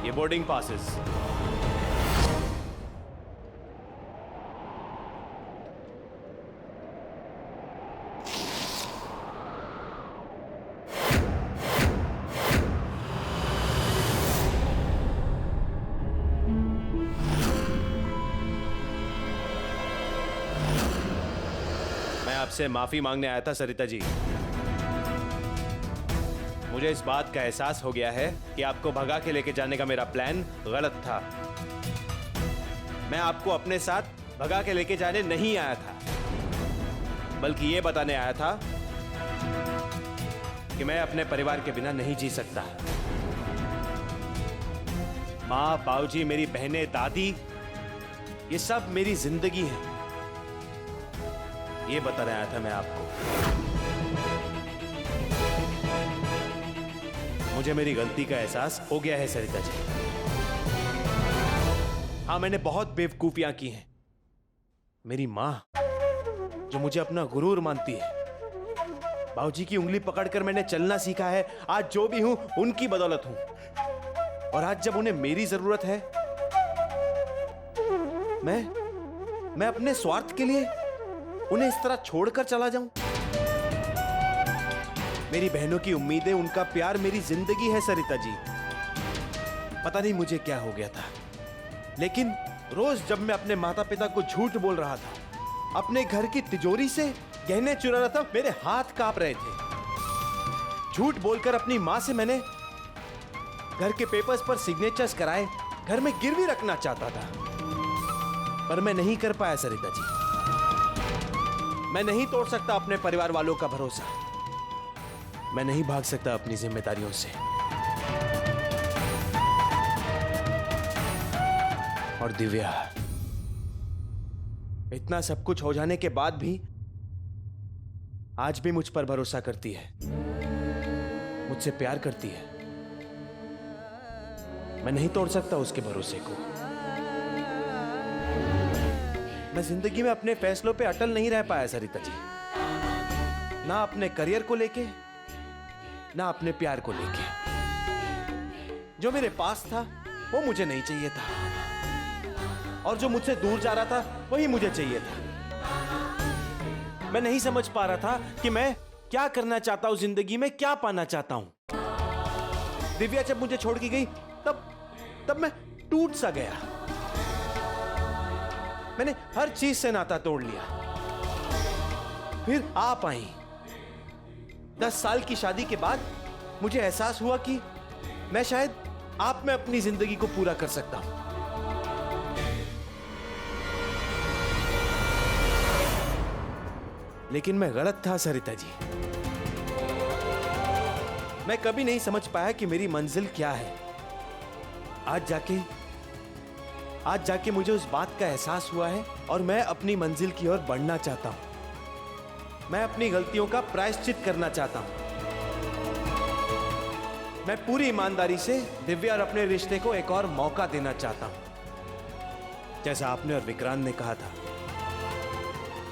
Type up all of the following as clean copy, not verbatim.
ये boarding passes. मैं आपसे माफी मांगने आया था सरिता जी। मुझे इस बात का एहसास हो गया है कि आपको भगा के लेके जाने का मेरा प्लान गलत था। मैं आपको अपने साथ भगा के लेके जाने नहीं आया था, बल्कि ये बताने आया था कि मैं अपने परिवार के बिना नहीं जी सकता। माँ, बाबूजी, मेरी बहनें, दादी, ये सब मेरी जिंदगी है। ये बताने आया था मैं आपको। मुझे मेरी गलती का एहसास हो गया है सरिता जी। हाँ, मैंने बहुत बेवकूफियां की हैं। मेरी माँ जो मुझे अपना गुरूर मानती है, बाबूजी की उंगली पकड़कर मैंने चलना सीखा है। आज जो भी हूं उनकी बदौलत हूं। और आज जब उन्हें मेरी जरूरत है, मैं अपने स्वार्थ के लिए उन्हें इस तरह छोड़कर चला जाऊं। मेरी बहनों की उम्मीदें, उनका प्यार मेरी जिंदगी है सरिता जी। पता नहीं मुझे क्या हो गया था, लेकिन रोज जब मैं अपने माता पिता को झूठ बोल रहा था, अपने घर की तिजोरी से गहने चुरा रहा था, मेरे हाथ कांप रहे थे। झूठ बोलकर अपनी मां से मैंने घर के पेपर्स पर सिग्नेचर्स कराए, घर में गिरवी रखना चाहता था, पर मैं नहीं कर पाया सरिता जी। मैं नहीं तोड़ सकता अपने परिवार वालों का भरोसा। मैं नहीं भाग सकता अपनी जिम्मेदारियों से। और दिव्या, इतना सब कुछ हो जाने के बाद भी आज भी मुझ पर भरोसा करती है, मुझसे प्यार करती है। मैं नहीं तोड़ सकता उसके भरोसे को। मैं जिंदगी में अपने फैसलों पे अटल नहीं रह पाया सरिता जी, ना अपने करियर को लेके, ना अपने प्यार को लेके। जो मेरे पास था वो मुझे नहीं चाहिए था, और जो मुझसे दूर जा रहा था वही मुझे चाहिए था। मैं नहीं समझ पा रहा था कि मैं क्या करना चाहता हूं जिंदगी में, क्या पाना चाहता हूं। दिव्या जब मुझे छोड़ के गई, तब मैं टूट सा गया। मैंने हर चीज से नाता तोड़ लिया। फिर आप आई। 10 साल की शादी के बाद मुझे एहसास हुआ कि मैं शायद आप में अपनी जिंदगी को पूरा कर सकता हूं। लेकिन मैं गलत था सरिता जी। मैं कभी नहीं समझ पाया कि मेरी मंजिल क्या है। आज जाके मुझे उस बात का एहसास हुआ है, और मैं अपनी मंजिल की ओर बढ़ना चाहता हूं। मैं अपनी गलतियों का प्रायश्चित करना चाहता हूं। मैं पूरी ईमानदारी से दिव्या और अपने रिश्ते को एक और मौका देना चाहता हूं। जैसा आपने और विक्रांत ने कहा था,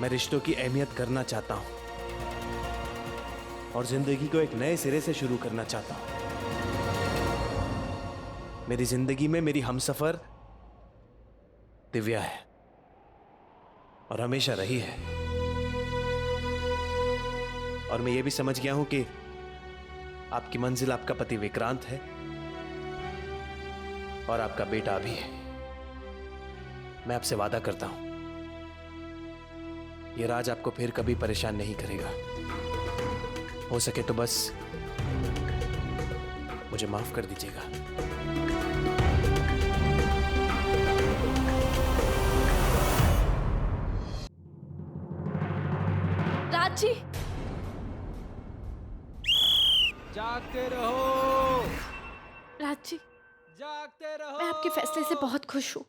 मैं रिश्तों की अहमियत करना चाहता हूं और जिंदगी को एक नए सिरे से शुरू करना चाहता हूं। मेरी जिंदगी में मेरी हमसफर दिव्या है, और हमेशा रही है। और मैं ये भी समझ गया हूं कि आपकी मंजिल आपका पति विक्रांत है, और आपका बेटा भी है। मैं आपसे वादा करता हूं, ये राज आपको फिर कभी परेशान नहीं करेगा। हो सके तो बस मुझे माफ कर दीजिएगा। राजी, जागते रहो, राजी, जागते रहो, मैं आपके फैसले से बहुत खुश हूँ।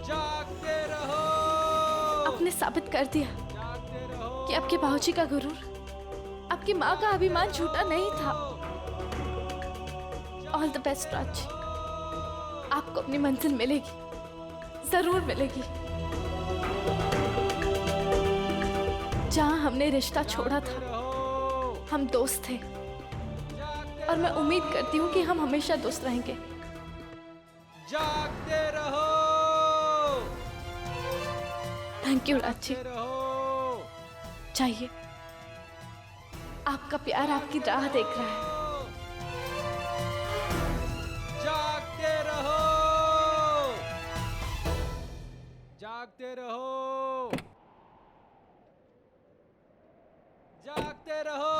जागते रहो, आपने साबित कर दिया जागते रहो, कि आपके बाबूजी का गुरूर, आपकी माँ का अभिमान झूठा नहीं था। ऑल द बेस्ट राज। आपको अपनी मंजिल मिलेगी, जरूर मिलेगी। जहाँ हमने रिश्ता छोड़ा था, हम दोस्त थे, और मैं उम्मीद करती हूँ कि हम हमेशा दोस्त रहेंगे। जागते रहो। Thank you Raj ji. जागते रहो। चाहिए, आपका प्यार आपकी राह देख रहा है। जागते रहो। जागते रहो। जागते रहो।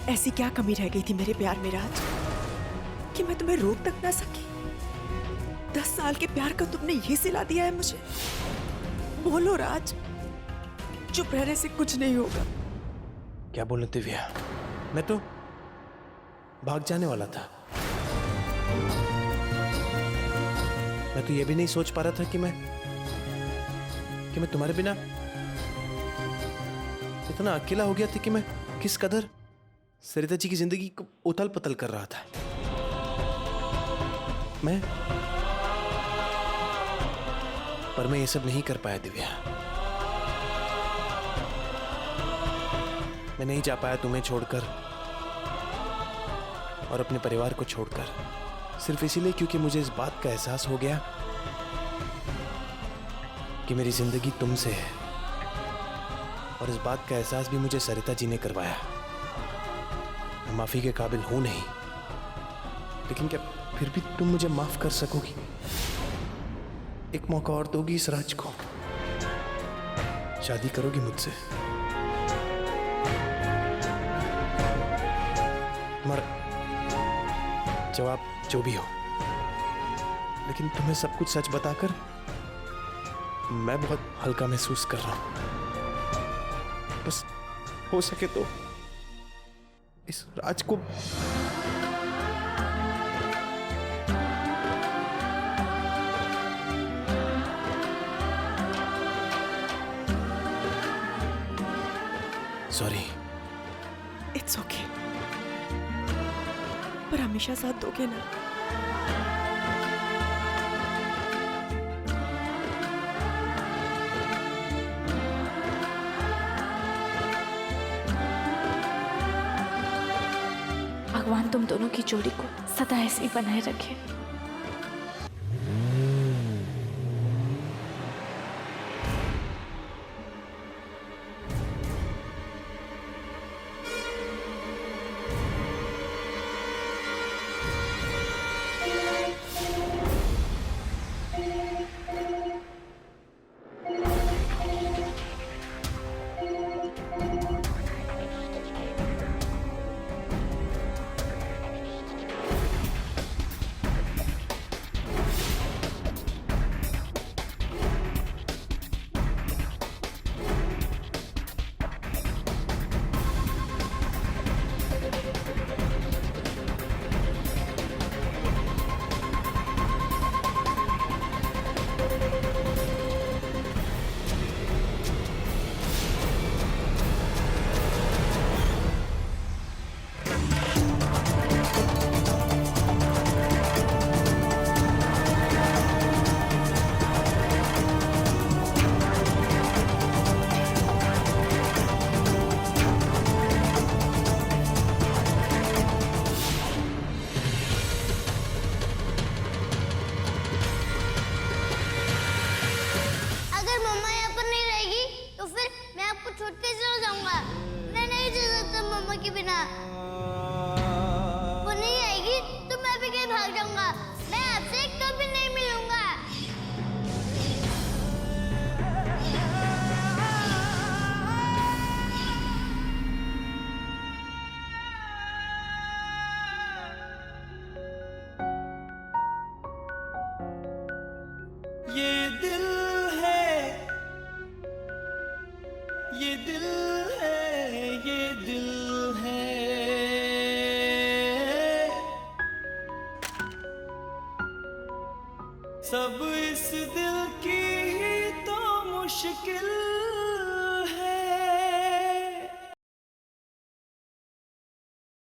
ऐसी क्या कमी रह गई थी मेरे प्यार में राज कि मैं तुम्हें रोक तक ना सकी। 10 साल के प्यार का तुमने ये सिला दिया है मुझे। बोलो राज, चुप रहने से कुछ नहीं होगा। क्या बोलूं दिव्या, मैं तो भाग जाने वाला था। मैं तो ये भी नहीं सोच पा रहा था कि मैं तुम्हारे बिना इतना अकेला हो गया था कि मैं किस कदर सरिता जी की जिंदगी को उथल पुथल कर रहा था। पर मैं ये सब नहीं कर पाया दिव्या। मैं नहीं जा पाया तुम्हें छोड़कर और अपने परिवार को छोड़कर, सिर्फ इसीलिए क्योंकि मुझे इस बात का एहसास हो गया कि मेरी जिंदगी तुमसे है। और इस बात का एहसास भी मुझे सरिता जी ने करवाया। मैं माफी के काबिल हूं नहीं, लेकिन क्या फिर भी तुम मुझे माफ कर सकोगी? एक मौका और दोगी इस राज को? शादी करोगी मुझसे? तुम्हारा जवाब जो भी हो, लेकिन तुम्हें सब कुछ सच बताकर मैं बहुत हल्का महसूस कर रहा हूं। बस हो सके तो इस राज को सॉरी। इट्स ओके, पर हमेशा साथ दोगे ना? भगवान तुम दोनों की जोड़ी को सदा ऐसे ही बनाए रखे। ये दिल है, ये दिल है। सब इस दिल की ही तो मुश्किल